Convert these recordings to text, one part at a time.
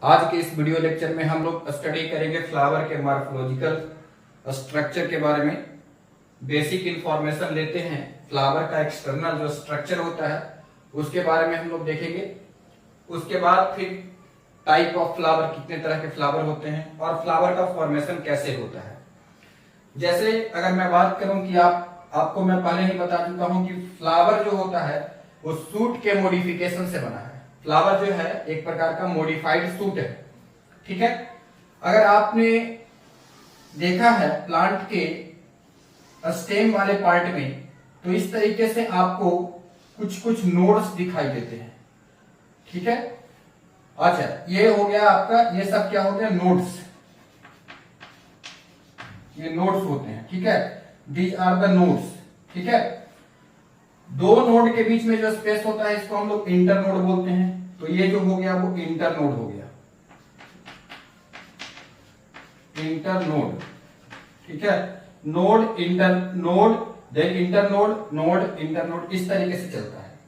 आज के इस वीडियो लेक्चर में हम लोग स्टडी करेंगे फ्लावर के मॉर्फोलॉजिकल स्ट्रक्चर के बारे में। बेसिक इंफॉर्मेशन लेते हैं, फ्लावर का एक्सटर्नल जो स्ट्रक्चर होता है उसके बारे में हम लोग देखेंगे। उसके बाद फिर टाइप ऑफ फ्लावर, कितने तरह के फ्लावर होते हैं और फ्लावर का फॉर्मेशन कैसे होता है। जैसे अगर मैं बात करूं कि आपको मैं पहले ही बता चुका हूं कि फ्लावर जो होता है वो सूट के मॉडिफिकेशन से बना है। फ्लावर जो है एक प्रकार का मॉडिफाइड सूट है, ठीक है। अगर आपने देखा है प्लांट के स्टेम वाले पार्ट में, तो इस तरीके से आपको कुछ कुछ नोड्स दिखाई देते हैं, ठीक है। अच्छा, ये हो गया आपका, ये सब क्या हो गया, नोड्स। ये नोड्स होते हैं, ठीक है। दीज आर द नोड्स, ठीक है। दो नोड के बीच में जो स्पेस होता है इसको हम लोग इंटर नोड बोलते हैं। तो ये जो हो गया वो इंटर नोड हो गया, इंटर नोड, ठीक है। Node inter node, then inter node, node inter node, इस तरीके से चलता है।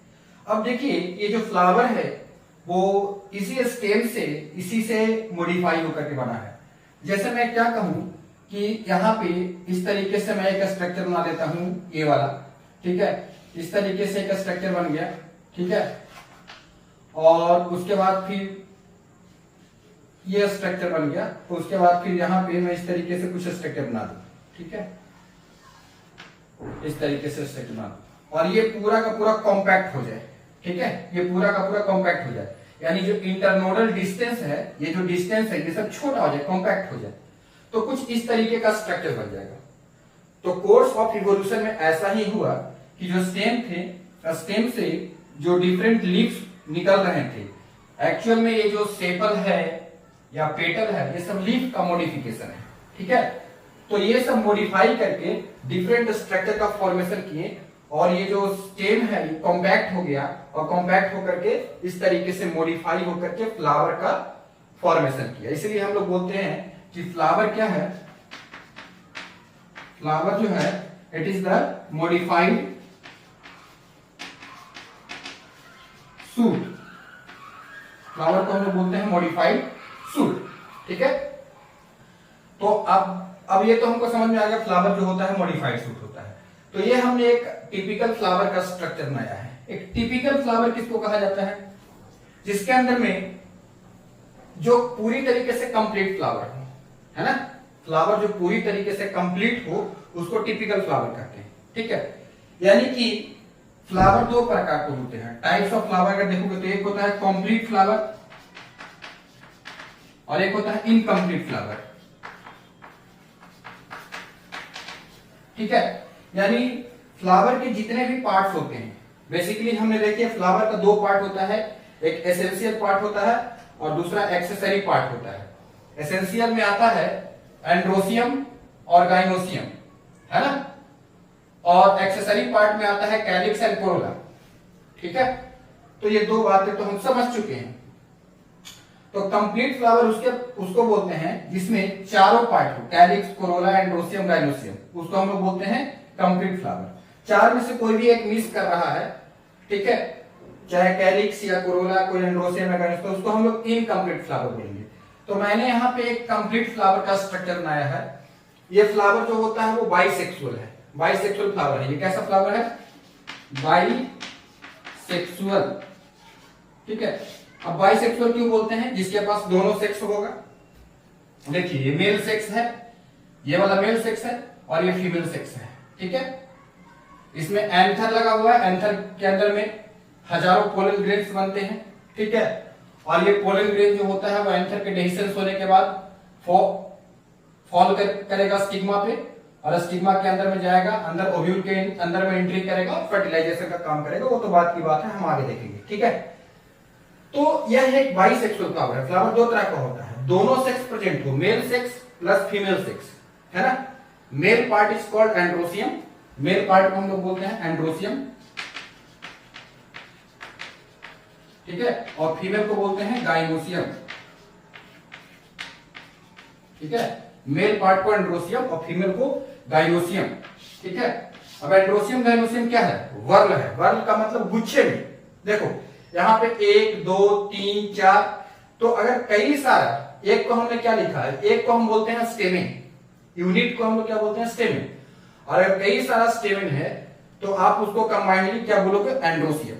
अब देखिए ये जो फ्लावर है वो इसी स्टेम से, इसी से मॉडिफाई होकर के बना है। जैसे मैं क्या कहूं कि यहाँ पे इस तरीके से मैं एक स्ट्रक्चर बना लेता हूं, ये वाला, ठीक है। इस तरीके से एक स्ट्रक्चर बन गया, ठीक है। और उसके बाद फिर ये स्ट्रक्चर बन गया, तो उसके बाद फिर यहाँ पे मैं इस तरीके से कुछ स्ट्रक्चर बना दूं, ठीक है। इस तरीके से स्ट्रक्चर बना दूं और ये पूरा का पूरा कॉम्पैक्ट हो जाए, ठीक है। ये पूरा का पूरा कॉम्पैक्ट हो जाए, यानी जो इंटरनोडल डिस्टेंस है, ये जो डिस्टेंस है ये सब छोटा हो जाए, कॉम्पैक्ट हो जाए, तो कुछ इस तरीके का स्ट्रक्चर बन जाएगा। तो कोर्स ऑफ इवोल्यूशन में ऐसा ही हुआ कि जो स्टेम थे, स्टेम से जो डिफरेंट लीव्स निकल रहे थे, एक्चुअल में ये जो सेपल है या पेटल है, ये सब लीफ का मॉडिफिकेशन है, ठीक है। तो ये सब मॉडिफाई करके डिफरेंट स्ट्रक्चर का फॉर्मेशन किए और ये जो स्टेम है ये कॉम्पैक्ट हो गया और कॉम्पैक्ट होकर के इस तरीके से मॉडिफाई होकर के फ्लावर का फॉर्मेशन किया। इसलिए हम लोग बोलते हैं कि फ्लावर क्या है, फ्लावर जो है it is the modified suit. Flower को हम लोग बोलते हैं मॉडिफाइड सूट, ठीक है। तो अब ये तो हमको समझ में आ गया, फ्लावर जो होता है मॉडिफाइड सूट होता है। तो ये हमने एक टिपिकल फ्लावर का स्ट्रक्चर बनाया है। एक टिपिकल फ्लावर किसको कहा जाता है, जिसके अंदर में जो पूरी तरीके से कंप्लीट फ्लावर हो, है ना। फ्लावर जो पूरी तरीके से कंप्लीट हो उसको टिपिकल फ्लावर कहते हैं, ठीक है। यानी कि फ्लावर दो प्रकार के होते हैं, टाइप्स ऑफ फ्लावर अगर देखोगे तो एक होता है कंप्लीट फ्लावर और एक होता है इनकम्प्लीट फ्लावर, ठीक है। यानी फ्लावर के जितने भी पार्ट्स होते हैं, बेसिकली हमने देखिए फ्लावर का दो पार्ट होता है, एक एसेंशियल पार्ट होता है और दूसरा एक्सेसरी पार्ट होता है। एसेंशियल में आता है एंड्रोसियम और गाइनोसियम, है ना, और एक्सेसरी पार्ट में आता है कैलिक्स एंड कोरोला, ठीक है। तो ये दो बातें तो हम समझ चुके हैं। तो कंप्लीट फ्लावर उसको बोलते हैं जिसमें चारों पार्ट हो, कैलिक्स, कोरोला, एंड्रोसियम, गाइनोसियम, उसको हम लोग बोलते हैं कंप्लीट फ्लावर। चार में से कोई भी एक मिस कर रहा है, ठीक है, चाहे कैलिक्स या कोरोला, कोई एंड्रोसियम या गाइनोसियम, तो उसको हम लोग इनकम्प्लीट फ्लावर बोलेंगे। तो मैंने यहाँ पे एक कंप्लीट फ्लावर का स्ट्रक्चर बनाया है। ये फ्लावर जो होता है वो बाइसेक्सुअल है, बाइसेक्सुअल फ्लावर है। ये कैसा फ्लावर है, बाइसेक्सुअल, ठीक है। अब बाइसेक्सुअल क्यों बोलते हैं, जिसके पास दोनों सेक्स होगा। देखिए ये मेल सेक्स है, ये वाला मेल सेक्स है और ये फीमेल सेक्स है, ठीक है। इसमें एंथर लगा हुआ है, एंथर के अंदर में हजारों पोलन ग्रेन्स बनते हैं, ठीक है। और ये पोलन ग्रेन जो होता है वो एंथर के डेहिसेंस होने के बाद फॉल करेगा स्टिग्मा पे और स्टिग्मा के अंदर में जाएगा, अंदर ओव्यूल के अंदर में एंट्री करेगा और फर्टिलाइजेशन का काम करेगा। वो तो बात की बात है, हम आगे देखेंगे, ठीक है। तो यह एक बाइसेक्सुअल फ्लावर है। फ्लावर दो तरह का होता है, दोनों सेक्स प्रेजेंट हो, male sex plus female sex, है ना। Male part is called androecium, male part को हम लोग बोलते हैं एंड्रोसियम, ठीक है, और फीमेल को बोलते हैं गाइनोसियम, ठीक है। मेल पार्ट को एंड्रोसियम और फीमेल को गाइनोसियम, ठीक है। अब एंड्रोसियम गाइनोसियम क्या है, वर्ल है। वर्ल का मतलब गुच्छे में, देखो यहाँ पे 1 2 3 4 तो अगर कई सारा, एक को हमने क्या लिखा है, एक को हम बोलते हैं स्टेमिन, यूनिट को हम लोग क्या बोलते हैं स्टेमिन, और अगर कई सारा स्टेमिन है तो आप उसको कंबाइनली क्या बोलोगे, एंड्रोसियम।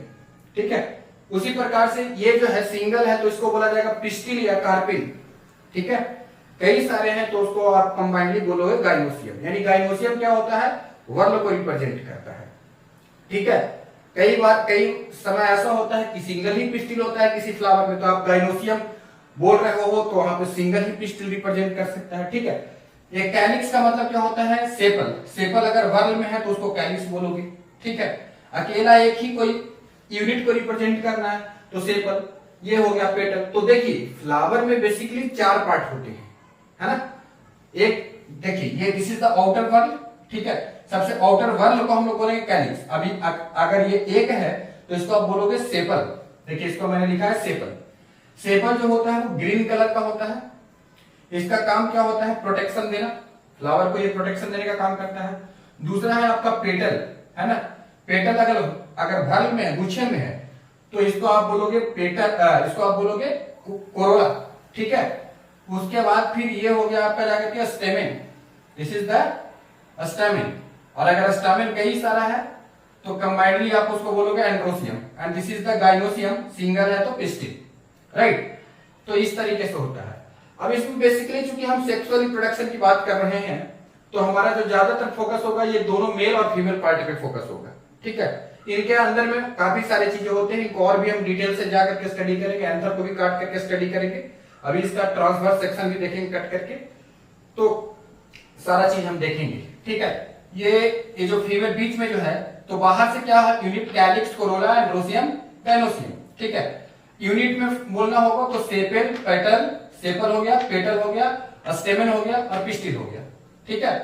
ठीक है, उसी प्रकार से ये जो है सिंगल है तो इसको बोला जाएगा पिस्टिल या कार्पिल। ठीक है, कई सारे हैं तो उसको आप कंबाइनली बोलोगे गाइनोसियम। यानी गाइनोसियम क्या होता है, वर्ल को रिप्रेजेंट करता है। ठीक है, कई बार कई समय ऐसा होता है कि सिंगल ही पिस्टिल होता है किसी फ्लावर में, तो आप गाइनोसियम बोल रहे हो तो वहां पे सिंगल ही पिस्टिल रिप्रेजेंट कर सकता है। ठीक है, ये कैलिक्स का मतलब क्या होता है, सेपल। सेपल अगर वर्ल में है तो उसको कैलिक्स बोलोगे। ठीक है, अकेला एक ही कोई यूनिट को रिप्रेजेंट करना है तो सेपल। ये हो गया पेटल। तो देखिए फ्लावर में बेसिकली 4 पार्ट होते हैं, है ना। एक देखिए ये this is the outer world. ठीक है, सबसे आउटर वर्ल को हम लोग बोलेंगे कैलिक्स। अभी अगर ये एक है तो इसको आप बोलोगे सेपल। देखिए इसको मैंने लिखा है सेपल। सेपल जो होता है वो ग्रीन कलर का होता है। इसका काम क्या होता है, प्रोटेक्शन देना, फ्लावर को ये प्रोटेक्शन देने का काम करता है। दूसरा है आपका पेटल, है ना। पेटल अगर वर्ल में है, गुच्छे में है, तो इसको आप बोलोगे पेटल, इसको आप बोलोगे कोरोला। ठीक है, उसके बाद फिर ये हो गया आपका जाकर के stamen, this is the stamen. और अगर स्टेमेन कई सारा है तो कंबाइनली आप उसको बोलोगे androecium, and this is the gynoecium. Single है तो पिस्टिल, राइट। तो इस तरीके से होता है। अब इसमें बेसिकली चूंकि हम सेक्सुअल रिप्रोडक्शन की बात कर रहे हैं तो हमारा जो ज्यादातर फोकस होगा ये दोनों मेल और फीमेल पार्ट पे फोकस होगा। ठीक है, इनके अंदर में काफी सारी चीजें होते हैं, इनको और भी हम डिटेल से जाकर के स्टडी करेंगे, एंथर को भी काट करके स्टडी करेंगे। अभी इसका ट्रांसवर्स सेक्शन भी देखेंगे कट करके, तो सारा चीज हम देखेंगे। ठीक है, ये जो फीमेल बीच में जो है तो बाहर से क्या है, unit calyx, Corolla, androecium, gynoecium. ठीक है, यूनिट में बोलना होगा तो सेपेल, पेटल, सेपल हो गया, पेटल हो गया, स्टेमेन हो गया और पिस्टिल हो गया। ठीक है,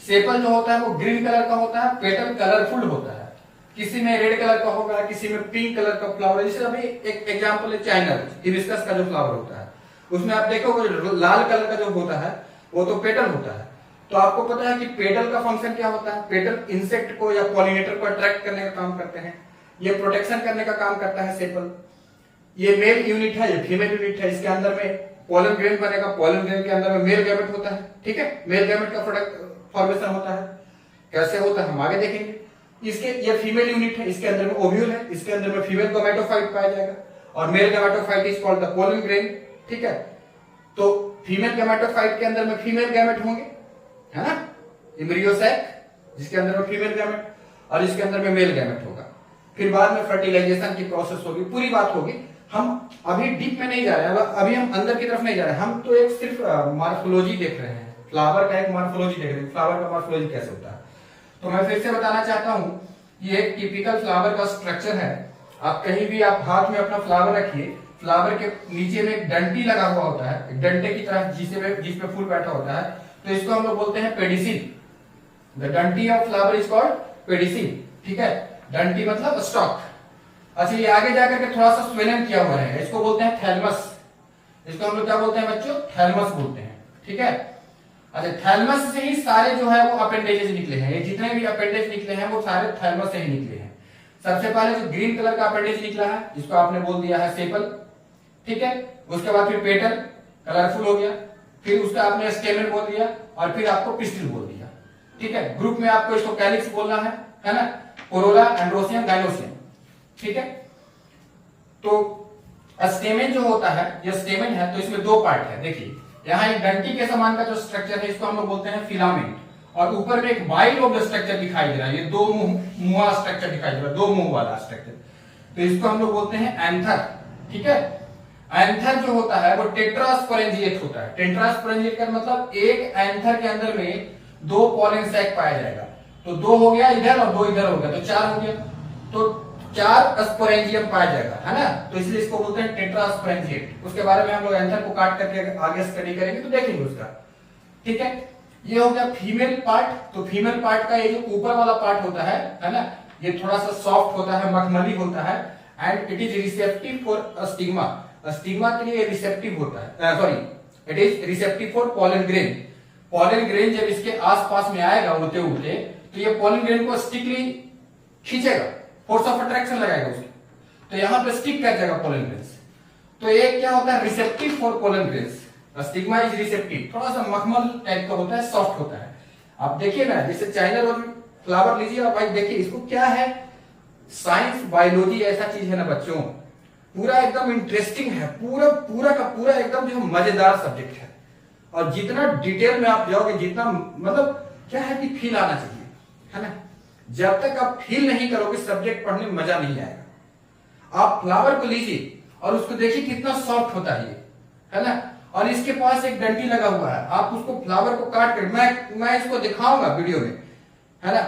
सेपल जो होता है वो ग्रीन कलर का होता है, पेटल कलरफुल होता है, किसी में रेड कलर का होगा, किसी में पिंक कलर का फ्लावर। जैसे अभी एक एग्जांपल है चाइना हिबिस्कस का जो फ्लावर होता है, उसमें आप देखोगे लाल कलर का जो होता है वो तो पेटल होता है। तो आपको पता है कि पेटल का फंक्शन क्या होता है, पेटल इंसेक्ट को या पॉलिनेटर को अट्रैक्ट करने का काम करते हैं, ये प्रोटेक्शन करने का काम करता है सेपल। ये मेल यूनिट है, ये फीमेल यूनिट है, इसके अंदर में पोलन ग्रेन बनेगा, पोलन ग्रेन के अंदर में मेल गैमेट होता है। ठीक है, मेल गैमेट का प्रोडक्ट फॉर्मेशन होता है, कैसे होता है हम आगे देखेंगे। इसके ये फीमेल यूनिट है, इसके अंदर में ओव्यूल है, इसके अंदर में फीमेल गैमेटोफाइट पाया जाएगा और male gametophyte is called the pollen grain. ठीक है, तो फीमेल गैमेटोफाइट के अंदर में फीमेल गैमेट होंगे, है ना, एम्ब्रियो सैक जिसके अंदर में फीमेल गैमेट, और इसके अंदर में मेल गैमेट होगा। फिर बाद में फर्टिलाइजेशन की प्रोसेस होगी, पूरी बात होगी। हम अभी डीप में नहीं जा रहे हैं, अभी हम अंदर की तरफ नहीं जा रहे हैं, हम तो एक सिर्फ मॉर्फोलॉजी देख रहे हैं, फ्लावर का एक मॉर्फोलॉजी देख रहे हैं, फ्लावर का मॉर्फोलॉजी कैसे होता है। तो मैं फिर से बताना चाहता हूं, ये एक टिपिकल फ्लावर का स्ट्रक्चर है। आप कहीं भी आप हाथ में अपना फ्लावर रखिए, फ्लावर के नीचे में एक डंटी लगा हुआ होता है, एक डंटे की तरह जिसमें फूल बैठा होता है, तो इसको हम लोग बोलते हैं पेडिसिल। द डंटी of flower is called pedicel. ठीक है, डंटी मतलब स्टॉक। अच्छा, ये आगे जाकर के थोड़ा सा स्वेलन किया हुआ है, इसको बोलते हैं थैलमस। इसको हम लोग क्या बोलते हैं बच्चों, थैलमस बोलते हैं। ठीक है, अच्छा, थैलमस से ही सारे जो है वो अपेंडेजेस निकले हैं, ये जितने भी अपेंडेज निकले हैं वो सारे थैलमस से ही निकले हैं। सबसे पहले जो ग्रीन कलर का अपेंडेज निकला है इसको आपने बोल दिया है सेपल। ठीक है, उसके बाद फिर पेटल कलरफुल हो गया, फिर उसका आपने स्टेमेन बोल दिया और फिर आपको पिस्टिल बोल दिया। ठीक है, ग्रुप में आपको इसको कैलिक्स बोलना है ना, कोरोला, एंड्रोसियम, गाइनोसियम। ठीक है, तो स्टेमेन जो होता है, ये स्टेमेन है तो इसमें 2 पार्ट है। देखिए यहाँ एक डंटी के समान का जो स्ट्रक्चर है इसको हम लोग बोलते हैं फिलामेंट, और ऊपर में एक वाइड ऑफ द स्ट्रक्चर दिखाई दे रहा है, ये 2 मुंह वाला स्ट्रक्चर दिखाई दे रहा है, 2 मुंह वाला स्ट्रक्चर, तो इसको हम लोग बोलते हैं एंथर। ठीक है, एंथर जो होता है वो टेट्रास्पोरेंजिएट होता है। टेट्रास्पोरेंजिएट का मतलब एक एंथर के अंदर में 2 पॉलन सैक पाया जाएगा, तो 2 हो गया इधर और 2 इधर हो गया, तो 4 हो गया, तो 4 स्पोरेंजियम पाया जाएगा, है ना। तो इसलिए इसको बोलते हैं टेट्रास्पोरेंजिएट। उसके बारे में हम लोग एंथर को काट करके आगे स्टडी करेंगे तो देखेंगे उसका। ठीक है, ये हो गया फीमेल पार्ट। तो फीमेल पार्ट का ये जो ऊपर वाला पार्ट होता है ना, ये थोड़ा सा सॉफ्ट होता है, मखमली होता है, and it is receptive for stigma. Stigma के लिए रिसेप्टिव होता है, sorry, it is receptive for pollen grain. Pollen grain जब इसके आसपास में आएगा उड़ते उड़ते, तो ये पॉलन ग्रेन को स्टिकली खींचेगा, फोर्स ऑफ अट्रैक्शन लगाएगा उसको, तो यहां पे स्टिक कर जाएगा पॉलन ग्रेन से। तो एक क्या होता है receptive for pollen grains, stigma is receptive, थोड़ा सा मखमल टाइप का होता है, सॉफ्ट होता है। आप देखिए ना, जैसे चाइना रोज फ्लावर लीजिए और भाई देखिए इसको क्या है, साइंस बायोलॉजी ऐसा चीज है ना बच्चों, पूरा एकदम इंटरेस्टिंग है, पूरा पूरा का पूरा एकदम जो मजेदार सब्जेक्ट है। और जितना डिटेल में आप जाओगे, जितना मतलब क्या है कि फील आना चाहिए, है ना। जब तक आप फील नहीं करोगे सब्जेक्ट पढ़ने में मजा नहीं आएगा। आप फ्लावर को लीजिए और उसको देखिए कितना सॉफ्ट होता है ये, है ना। और इसके पास एक डंडी लगा हुआ है, आप उसको फ्लावर को काट कर, मैं इसको दिखाऊंगा वीडियो में, है ना।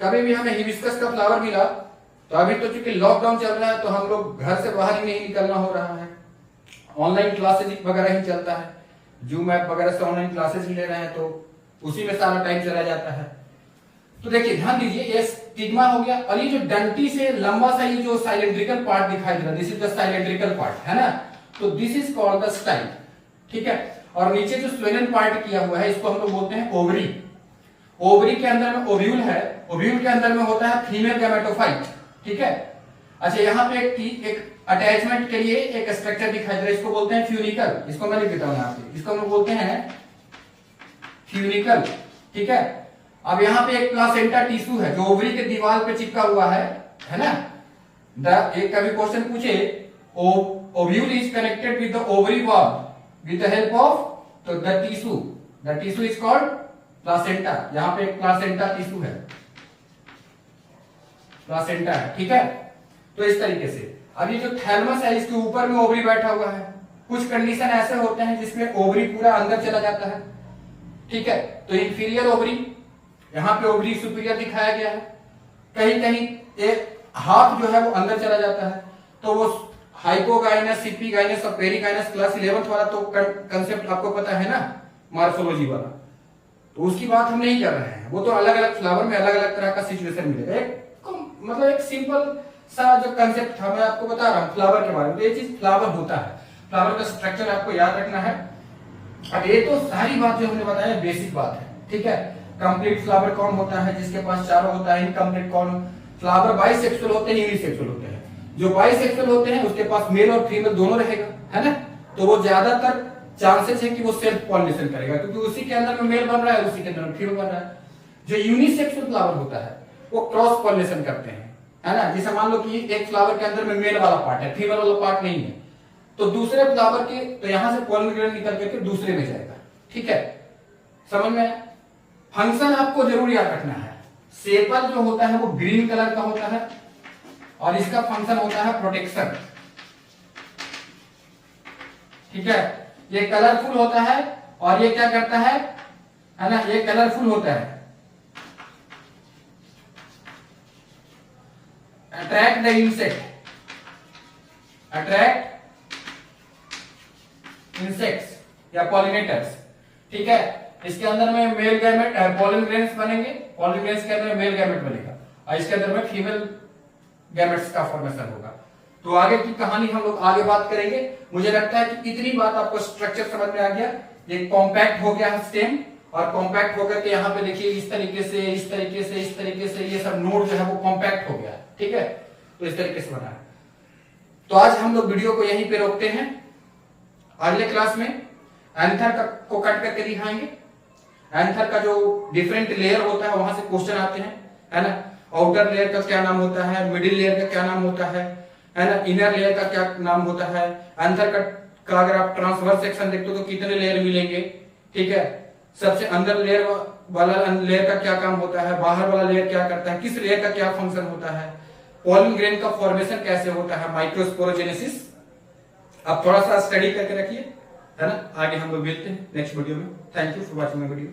कभी भी हमें हिबिस्कस का फ्लावर मिला तो अभी तो चूंकि लॉकडाउन चल रहा है तो हम लोग घर से बाहर ही नहीं निकलना हो रहा है, ऑनलाइन क्लासेज वगैरह ही चलता है, जूम ऐप वगैरह से ऑनलाइन क्लासेज ही ले रहे हैं, तो उसी में सारा टाइम चला जाता है। तो देखिए ध्यान दीजिए, ये स्टिग्मा हो गया, और ये जो डंटी से लंबा सा ये जो साइलेंड्रिकल पार्ट दिखाई दे रहा है, दिस इज द साइलेंड्रिकल पार्ट, है ना। तो this is called the style, ठीक है। और नीचे जो स्वेलन पार्ट किया हुआ है इसको हम लोग बोलते हैं ओवरी। ओवरी के अंदर में ओव्यूल है, ओव्यूल के अंदर में होता है फीमेल गैमेटोफाइट, ठीक है। अच्छा, यहाँ पे एक अटैचमेंट के लिए एक स्ट्रक्चर दिखाई दे रहा है, इसको बोलते हैं फ्यूनिकल, इसको मैं लिख देता हूं यहाँ पे, इसको हम लोग बोलते हैं फ्यूनिकल, ठीक है। अब यहाँ पे एक प्लासेंटा टिश्यू है जो ओवरी के दीवार पे चिपका हुआ है ना। एक कभी क्वेश्चन पूछे, ovule is connected with the ovary wall with the help of, तो the tissue is called placenta. यहाँ पे एक प्लासेंटा टिश्यू है, प्लासेंटा है, ठीक है। तो इस तरीके से अब ये जो थैलमस है इसके ऊपर में ओवरी बैठा हुआ है। कुछ कंडीशन ऐसे होते हैं जिसमें ओवरी पूरा अंदर चला जाता है, ठीक है। तो इंफीरियर ओवरी, यहाँ पे ओवरी सुपीरियर दिखाया गया है, कहीं कहीं एक हाफ जो है वो अंदर चला जाता है, तो वो हाइपोगाइनस, सिपिगाइनस और पेरिगाइनस क्लास 11th वाला तो कंसेप्ट आपको पता है ना, मॉर्फोलॉजी वाला, तो उसकी बात हम नहीं कर रहे हैं। वो तो अलग अलग फ्लावर में अलग अलग तरह का सिचुएशन मिलेगा। एक मतलब एक सिंपल सा जो कंसेप्ट था मैं आपको बता रहा हूँ फ्लावर के बारे में, तो ये चीज फ्लावर होता है, फ्लावर का स्ट्रक्चर आपको याद रखना है। अब ये तो सारी बात जो हमने बताया बेसिक बात है, ठीक है। कंप्लीट फ्लावर कौन होता है, जिसके पास चारों होता है। इनकम्प्लीट कौन, फ्लावर बाइसेक्सुअल होते हैं, यूनिसेक्सुअल होते हैं। जो बाइसेक्सुअल होते हैं उसके पास मेल और फीमेल दोनों रहेगा, है ना। तो वो ज्यादातर चांसेस है कि वो सेल्फ पॉलिनेशन करेगा, क्योंकि उसी के अंदर में मेल बन रहा है, उसी के अंदर में फीमेल बन रहा है। जो यूनिसेक्सुअल फ्लावर होता है वो क्रॉस पॉलिनेशन करते हैं, है ना। जैसे मान लो कि एक फ्लावर के अंदर में मेल वाला पार्ट है, फीमेल वाला पार्ट नहीं है, तो दूसरे फ्लावर के, तो यहां से पोलन ग्रेन निकल करके दूसरे में जाएगा, ठीक है। समझ में। फंक्शन आपको जरूर याद रखना है। सेपल जो होता है वो ग्रीन कलर का होता है और इसका फंक्शन होता है प्रोटेक्शन, ठीक है। ये कलरफुल होता है और ये क्या करता है ना, ये कलरफुल होता है, attract the insect, attract insects या पॉलिनेटर्स, ठीक है। इसके अंदर में मेल गैमेट पोलन ग्रेन्स बनेंगे, पोलन ग्रेन्स के अंदर मेल गैमेट बनेगा और इसके अंदर में फीमेल गैमेट्स का फॉर्मेशन होगा। तो आगे की कहानी हम लोग आगे बात करेंगे। मुझे लगता है कि इतनी बात आपको स्ट्रक्चर समझ में आ गया। ये कॉम्पैक्ट हो गया है स्टेम, और कॉम्पैक्ट होकर के यहाँ पे देखिए इस तरीके से इस तरीके से इस तरीके से ये सब नोड जो है वो कॉम्पैक्ट हो गया है, ठीक है। तो इस तरीके से बना है। तो आज हम लोग वीडियो को यहीं पे रोकते हैं। अगले क्लास में एंथर को कट करके दिखाएंगे। एंथर का जो डिफरेंट लेयर होता है वहां से क्वेश्चन आते हैं, है ना। आउटर लेयर का क्या नाम होता है, मिडिल लेयर का क्या नाम होता है ना, इनर लेयर का क्या नाम होता है। एंथर का अगर आप ट्रांसवर्स सेक्शन देखते हो तो कितने लेयर मिलेंगे, ठीक है। सबसे अंदर लेयर वाला लेयर का क्या काम होता है, बाहर वाला लेयर क्या करता है, किस लेयर का क्या फंक्शन होता है, पोलन ग्रेन का फॉर्मेशन कैसे होता है, माइक्रोस्पोरोजेनेसिस। आप थोड़ा सा स्टडी करके रखिए, है ना। आगे हम लोग मिलते हैं नेक्स्ट वीडियो में। Thank you for watching my video.